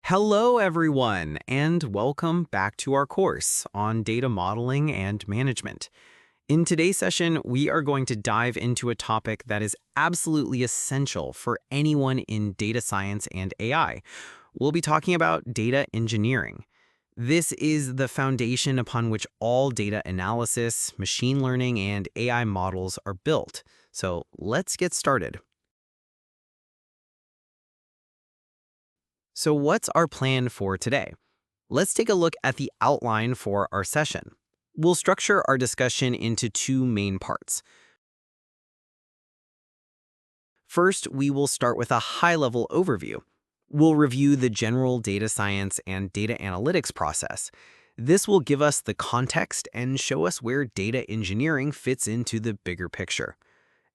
Hello, everyone, and welcome back to our course on data modeling and management. In today's session, we are going to dive into a topic that is absolutely essential for anyone in data science and AI. We'll be talking about data engineering. This is the foundation upon which all data analysis, machine learning, and AI models are built. So let's get started. So what's our plan for today? Let's take a look at the outline for our session. We'll structure our discussion into two main parts. First, we will start with a high-level overview. We'll review the general data science and data analytics process. This will give us the context and show us where data engineering fits into the bigger picture.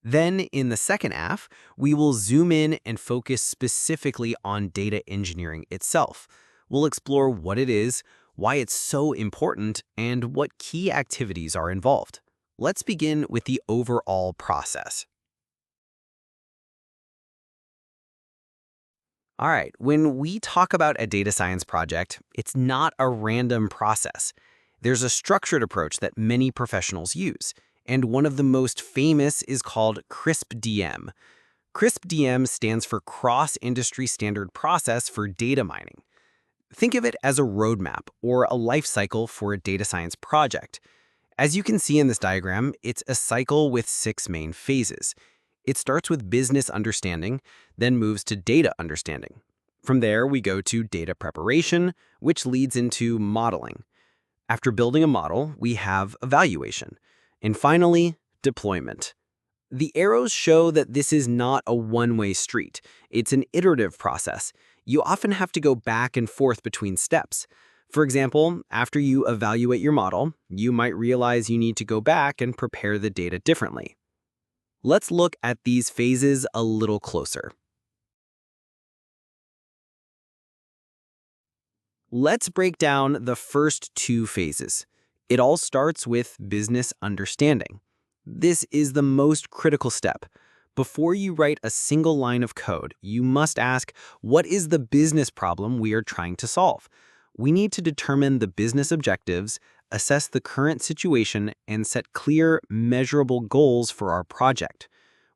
Then, in the second half, we will zoom in and focus specifically on data engineering itself. We'll explore what it is, why it's so important, and what key activities are involved. Let's begin with the overall process. All right, when we talk about a data science project, it's not a random process. There's a structured approach that many professionals use, and one of the most famous is called CRISP-DM. CRISP-DM stands for Cross-Industry Standard Process for Data Mining. Think of it as a roadmap or a life cycle for a data science project. As you can see in this diagram, it's a cycle with 6 main phases. It starts with business understanding, then moves to data understanding. From there, we go to data preparation, which leads into modeling. After building a model, we have evaluation. And finally, deployment. The arrows show that this is not a one-way street. It's an iterative process. You often have to go back and forth between steps. For example, after you evaluate your model, you might realize you need to go back and prepare the data differently. Let's look at these phases a little closer. Let's break down the first two phases. It all starts with business understanding. This is the most critical step. Before you write a single line of code, you must ask, what is the business problem we are trying to solve? We need to determine the business objectives, assess the current situation, and set clear, measurable goals for our project.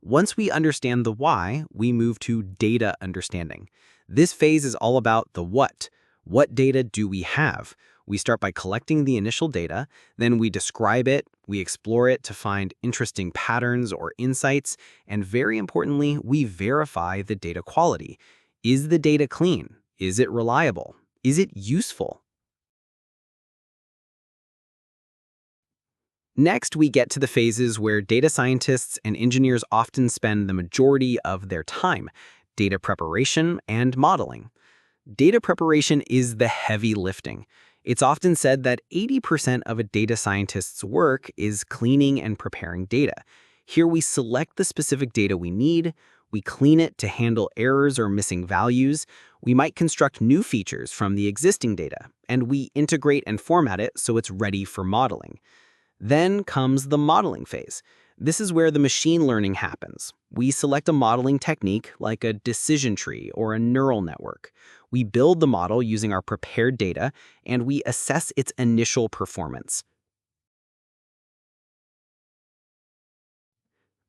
Once we understand the why, we move to data understanding. This phase is all about the what. What data do we have? We start by collecting the initial data, then we describe it, we explore it to find interesting patterns or insights, and very importantly, we verify the data quality. Is the data clean? Is it reliable? Is it useful? Next, we get to the phases where data scientists and engineers often spend the majority of their time: data preparation and modeling. Data preparation is the heavy lifting. It's often said that 80% of a data scientist's work is cleaning and preparing data. Here we select the specific data we need, we clean it to handle errors or missing values, we might construct new features from the existing data, and we integrate and format it so it's ready for modeling. Then comes the modeling phase. This is where the machine learning happens. We select a modeling technique like a decision tree or a neural network. We build the model using our prepared data, and we assess its initial performance.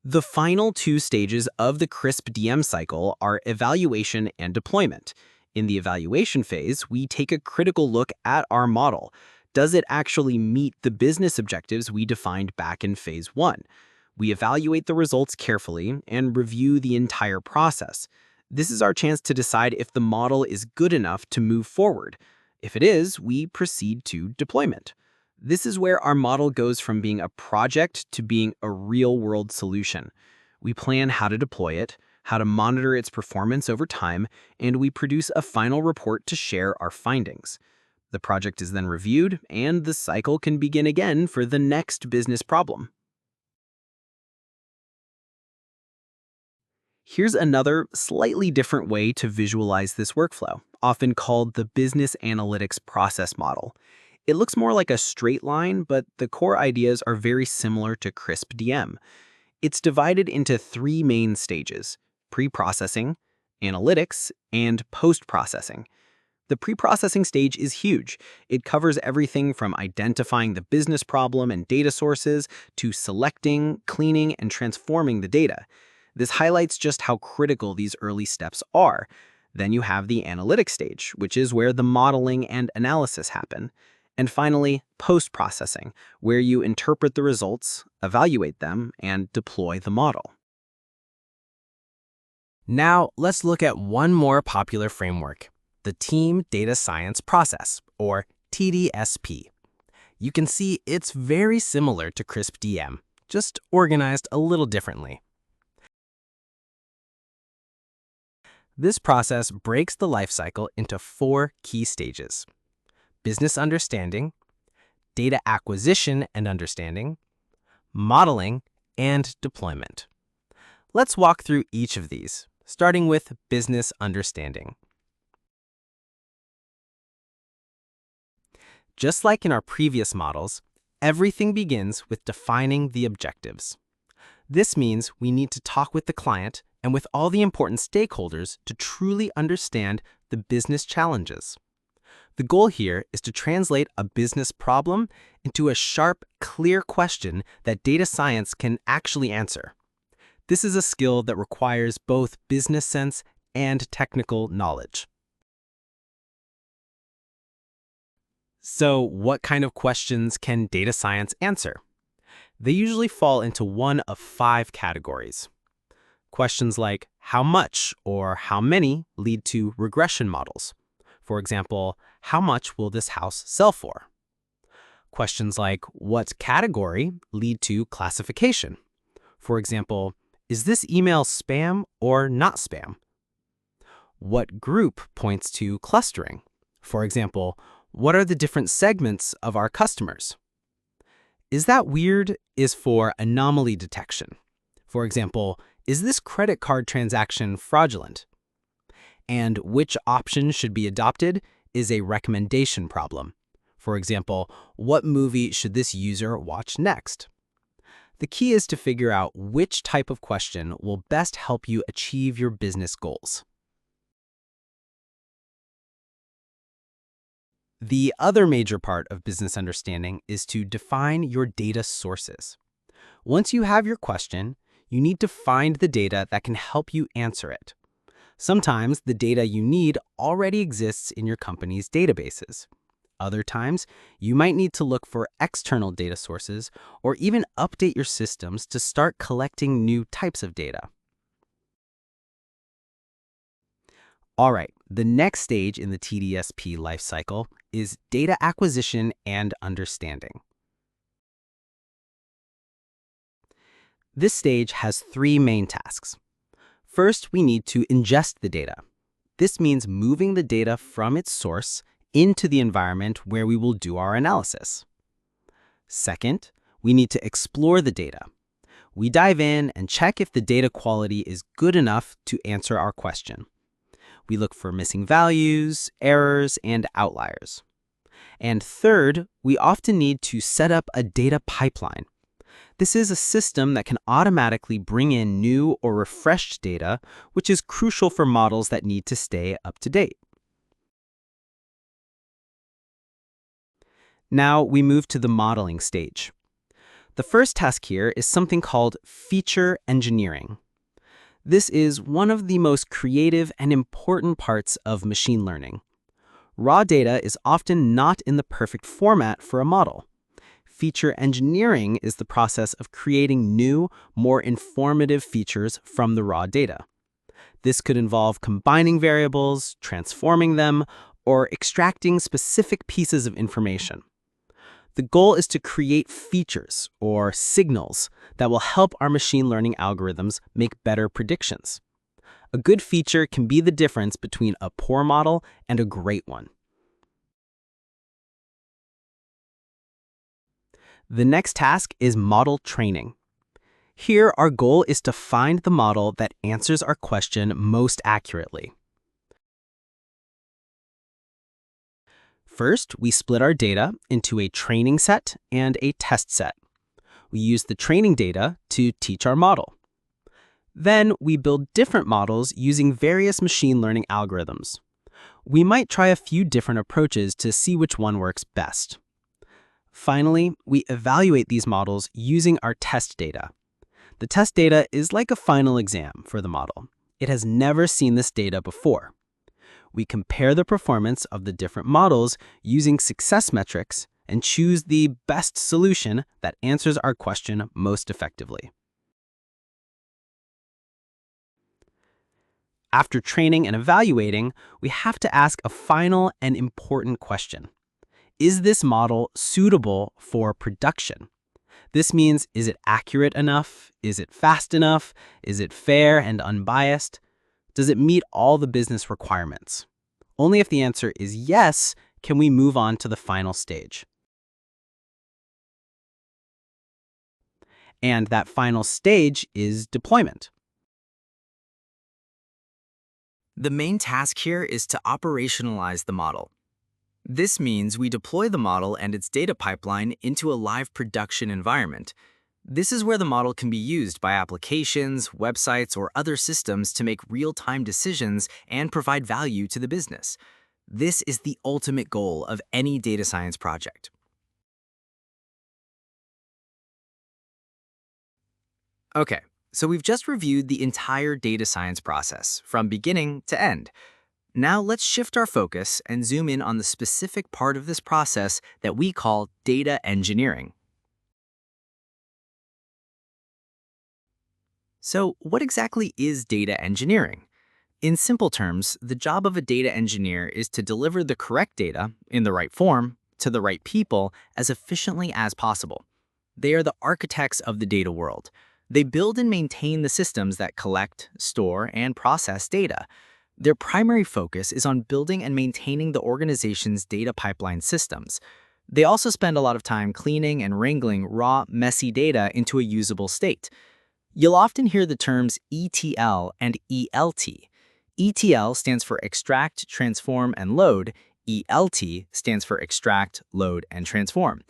The final two stages of the CRISP-DM cycle are evaluation and deployment. In the evaluation phase, we take a critical look at our model. Does it actually meet the business objectives we defined back in phase 1? We evaluate the results carefully and review the entire process. This is our chance to decide if the model is good enough to move forward. If it is, we proceed to deployment. This is where our model goes from being a project to being a real-world solution. We plan how to deploy it, how to monitor its performance over time, and we produce a final report to share our findings. The project is then reviewed, and the cycle can begin again for the next business problem. Here's another, slightly different way to visualize this workflow, often called the business analytics process model. It looks more like a straight line, but the core ideas are very similar to CRISP-DM. It's divided into 3 main stages: pre-processing, analytics, and post-processing. The pre-processing stage is huge. It covers everything from identifying the business problem and data sources to selecting, cleaning, and transforming the data. This highlights just how critical these early steps are. Then you have the analytic stage, which is where the modeling and analysis happen. And finally, post-processing, where you interpret the results, evaluate them, and deploy the model. Now, let's look at one more popular framework, the Team Data Science Process, or TDSP. You can see it's very similar to CRISP-DM, just organized a little differently. This process breaks the lifecycle into 4 key stages: business understanding, data acquisition and understanding, modeling, and deployment. Let's walk through each of these, starting with business understanding. Just like in our previous models, everything begins with defining the objectives. This means we need to talk with the client and with all the important stakeholders to truly understand the business challenges. The goal here is to translate a business problem into a sharp, clear question that data science can actually answer. This is a skill that requires both business sense and technical knowledge. So, what kind of questions can data science answer? They usually fall into one of 5 categories. Questions like how much or how many lead to regression models. For example, how much will this house sell for? Questions like what category lead to classification. For example, is this email spam or not spam? What group points to clustering? For example, what are the different segments of our customers? Is that weird is for anomaly detection. For example, is this credit card transaction fraudulent? And which option should be adopted is a recommendation problem. For example, what movie should this user watch next? The key is to figure out which type of question will best help you achieve your business goals. The other major part of business understanding is to define your data sources. Once you have your question, you need to find the data that can help you answer it. Sometimes the data you need already exists in your company's databases. Other times, you might need to look for external data sources or even update your systems to start collecting new types of data. All right, the next stage in the TDSP lifecycle is data acquisition and understanding. This stage has 3 main tasks. First, we need to ingest the data. This means moving the data from its source into the environment where we will do our analysis. Second, we need to explore the data. We dive in and check if the data quality is good enough to answer our question. We look for missing values, errors, and outliers. And third, we often need to set up a data pipeline. This is a system that can automatically bring in new or refreshed data, which is crucial for models that need to stay up to date. Now we move to the modeling stage. The first task here is something called feature engineering. This is one of the most creative and important parts of machine learning. Raw data is often not in the perfect format for a model. Feature engineering is the process of creating new, more informative features from the raw data. This could involve combining variables, transforming them, or extracting specific pieces of information. The goal is to create features or signals that will help our machine learning algorithms make better predictions. A good feature can be the difference between a poor model and a great one. The next task is model training. Here, our goal is to find the model that answers our question most accurately. First, we split our data into a training set and a test set. We use the training data to teach our model. Then, we build different models using various machine learning algorithms. We might try a few different approaches to see which one works best. Finally, we evaluate these models using our test data. The test data is like a final exam for the model. It has never seen this data before. We compare the performance of the different models using success metrics and choose the best solution that answers our question most effectively. After training and evaluating, we have to ask a final and important question. Is this model suitable for production? This means, is it accurate enough? Is it fast enough? Is it fair and unbiased? Does it meet all the business requirements? Only if the answer is yes can we move on to the final stage. And that final stage is deployment. The main task here is to operationalize the model. This means we deploy the model and its data pipeline into a live production environment. This is where the model can be used by applications, websites, or other systems to make real-time decisions and provide value to the business. This is the ultimate goal of any data science project. Okay, so we've just reviewed the entire data science process, from beginning to end. Now let's shift our focus and zoom in on the specific part of this process that we call data engineering. So, what exactly is data engineering? In simple terms, the job of a data engineer is to deliver the correct data, in the right form, to the right people as efficiently as possible. They are the architects of the data world. They build and maintain the systems that collect, store, and process data. Their primary focus is on building and maintaining the organization's data pipeline systems. They also spend a lot of time cleaning and wrangling raw, messy data into a usable state. You'll often hear the terms ETL and ELT. ETL stands for extract, transform, and load. ELT stands for extract, load, and transform.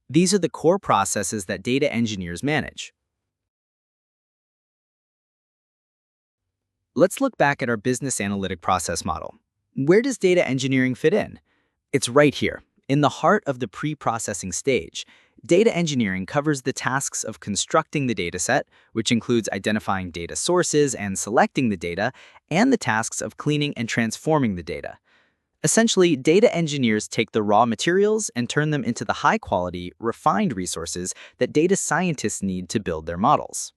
These are the core processes that data engineers manage. Let's look back at our business analytic process model. Where does data engineering fit in? It's right here, in the heart of the pre-processing stage. Data engineering covers the tasks of constructing the dataset, which includes identifying data sources and selecting the data, and the tasks of cleaning and transforming the data. Essentially, data engineers take the raw materials and turn them into the high-quality, refined resources that data scientists need to build their models.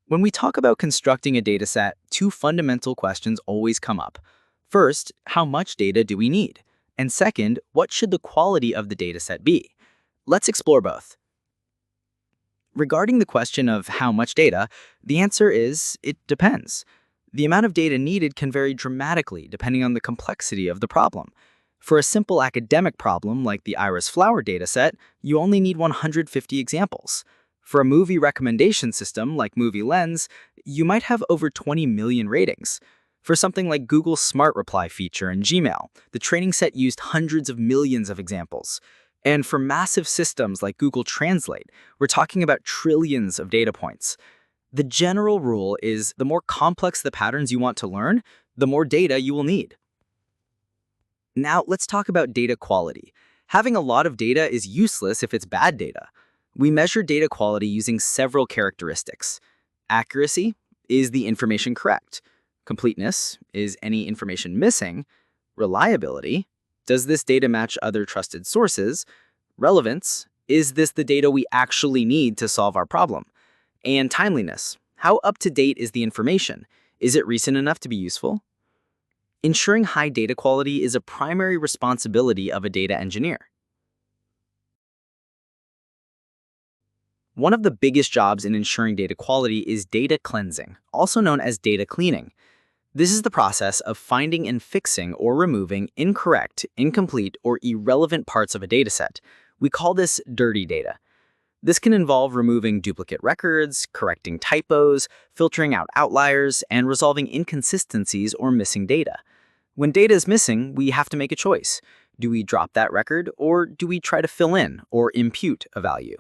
When we talk about constructing a dataset, two fundamental questions always come up. First, how much data do we need? And second, what should the quality of the dataset be? Let's explore both. Regarding the question of how much data, the answer is it depends. The amount of data needed can vary dramatically depending on the complexity of the problem. For a simple academic problem like the iris flower dataset, you only need 150 examples. For a movie recommendation system like Movie Lens, you might have over 20 million ratings. For something like Google's Smart Reply feature in Gmail, the training set used hundreds of millions of examples. And for massive systems like Google Translate, we're talking about trillions of data points. The general rule is the more complex the patterns you want to learn, the more data you will need. Now let's talk about data quality. Having a lot of data is useless if it's bad data. We measure data quality using several characteristics. Accuracy, is the information correct? Completeness, is any information missing? Reliability, does this data match other trusted sources? Relevance, is this the data we actually need to solve our problem? And timeliness, how up-to-date is the information? Is it recent enough to be useful? Ensuring high data quality is a primary responsibility of a data engineer. One of the biggest jobs in ensuring data quality is data cleansing, also known as data cleaning. This is the process of finding and fixing or removing incorrect, incomplete, or irrelevant parts of a dataset. We call this dirty data. This can involve removing duplicate records, correcting typos, filtering out outliers, and resolving inconsistencies or missing data. When data is missing, we have to make a choice. Do we drop that record, or do we try to fill in or impute a value?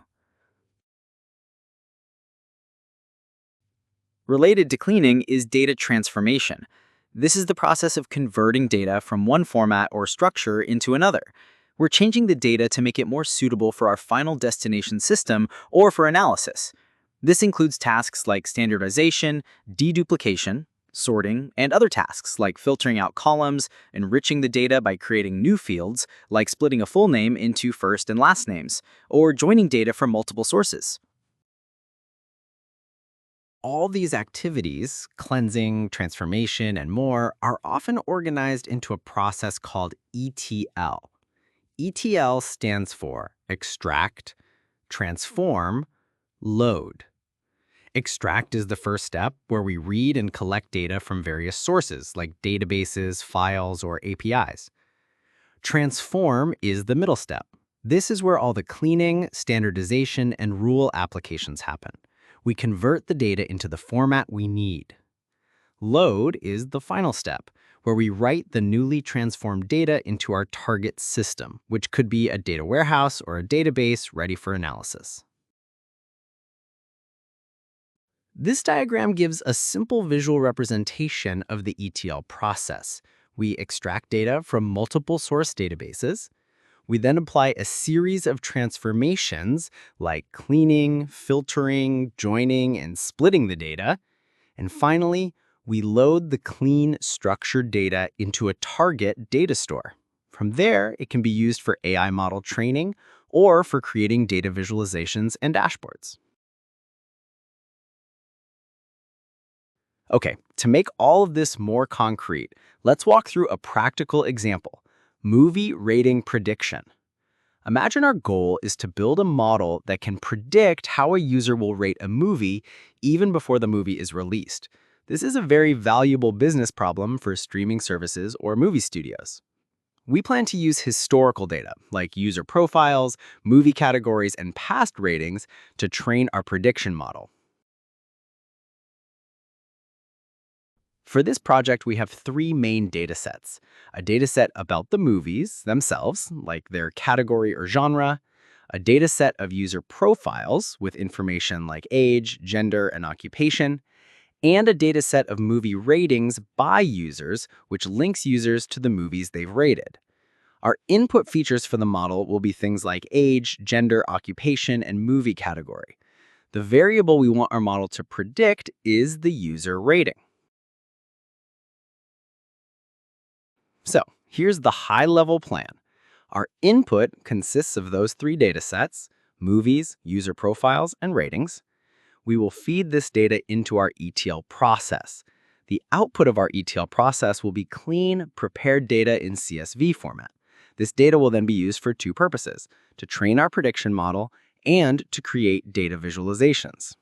Related to cleaning is data transformation. This is the process of converting data from one format or structure into another. We're changing the data to make it more suitable for our final destination system or for analysis. This includes tasks like standardization, deduplication, sorting, and other tasks like filtering out columns, enriching the data by creating new fields, like splitting a full name into first and last names, or joining data from multiple sources. All these activities, cleansing, transformation, and more, are often organized into a process called ETL. ETL stands for extract, transform, load. Extract is the first step where we read and collect data from various sources like databases, files, or APIs. Transform is the middle step. This is where all the cleaning, standardization, and rule applications happen. We convert the data into the format we need. Load is the final step, where we write the newly transformed data into our target system, which could be a data warehouse or a database ready for analysis. This diagram gives a simple visual representation of the ETL process. We extract data from multiple source databases. We then apply a series of transformations like cleaning, filtering, joining, and splitting the data. And finally, we load the clean, structured data into a target data store. From there, it can be used for AI model training or for creating data visualizations and dashboards. Okay, to make all of this more concrete, let's walk through a practical example: movie rating prediction. Imagine our goal is to build a model that can predict how a user will rate a movie even before the movie is released. This is a very valuable business problem for streaming services or movie studios. We plan to use historical data, like user profiles, movie categories, and past ratings to train our prediction model. For this project, we have three main data sets: a data set about the movies themselves, like their category or genre, a data set of user profiles with information like age, gender, and occupation, and a data set of movie ratings by users, which links users to the movies they've rated. Our input features for the model will be things like age, gender, occupation, and movie category. The variable we want our model to predict is the user rating. So here's the high-level plan. Our input consists of those three data sets: movies, user profiles, and ratings. We will feed this data into our ETL process. The output of our ETL process will be clean, prepared data in CSV format. This data will then be used for two purposes: to train our prediction model and to create data visualizations.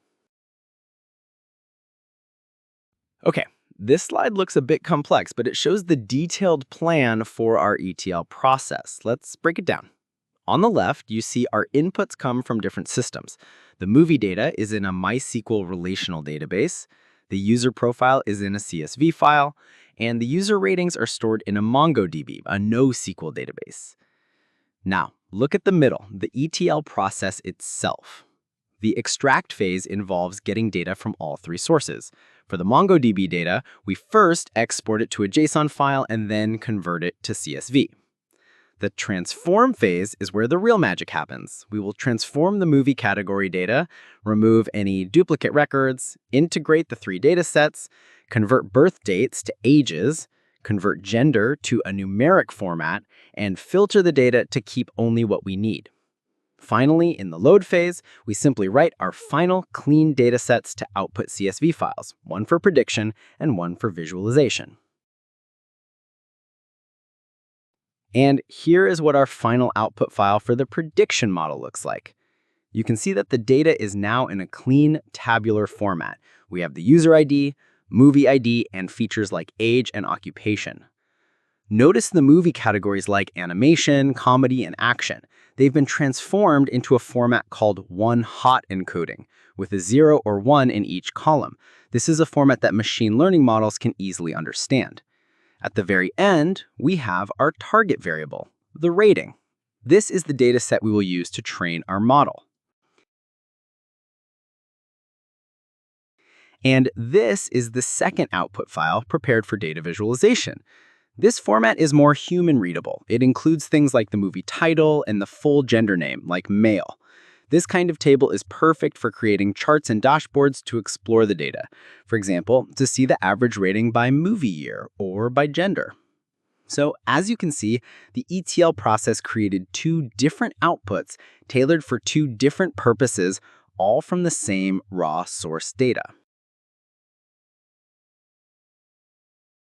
Okay, this slide looks a bit complex, but it shows the detailed plan for our ETL process. Let's break it down. On the left, you see our inputs come from different systems. The movie data is in a MySQL relational database, the user profile is in a CSV file, and the user ratings are stored in a MongoDB, a NoSQL database. Now, look at the middle, the ETL process itself. The extract phase involves getting data from all three sources. For the MongoDB data, we first export it to a JSON file and then convert it to CSV. The transform phase is where the real magic happens. We will transform the movie category data, remove any duplicate records, integrate the three data sets, convert birth dates to ages, convert gender to a numeric format, and filter the data to keep only what we need. Finally, in the load phase, we simply write our final clean data sets to output CSV files, one for prediction and one for visualization. And here is what our final output file for the prediction model looks like. You can see that the data is now in a clean tabular format. We have the user ID, movie ID, and features like age and occupation. Notice the movie categories like animation, comedy, and action. They've been transformed into a format called one-hot encoding, with a 0 or 1 in each column. This is a format that machine learning models can easily understand. At the very end, we have our target variable, the rating. This is the data set we will use to train our model. And this is the second output file prepared for data visualization. This format is more human-readable. It includes things like the movie title and the full gender name, like male. This kind of table is perfect for creating charts and dashboards to explore the data. For example, to see the average rating by movie year or by gender. So as you can see, the ETL process created two different outputs tailored for two different purposes, all from the same raw source data.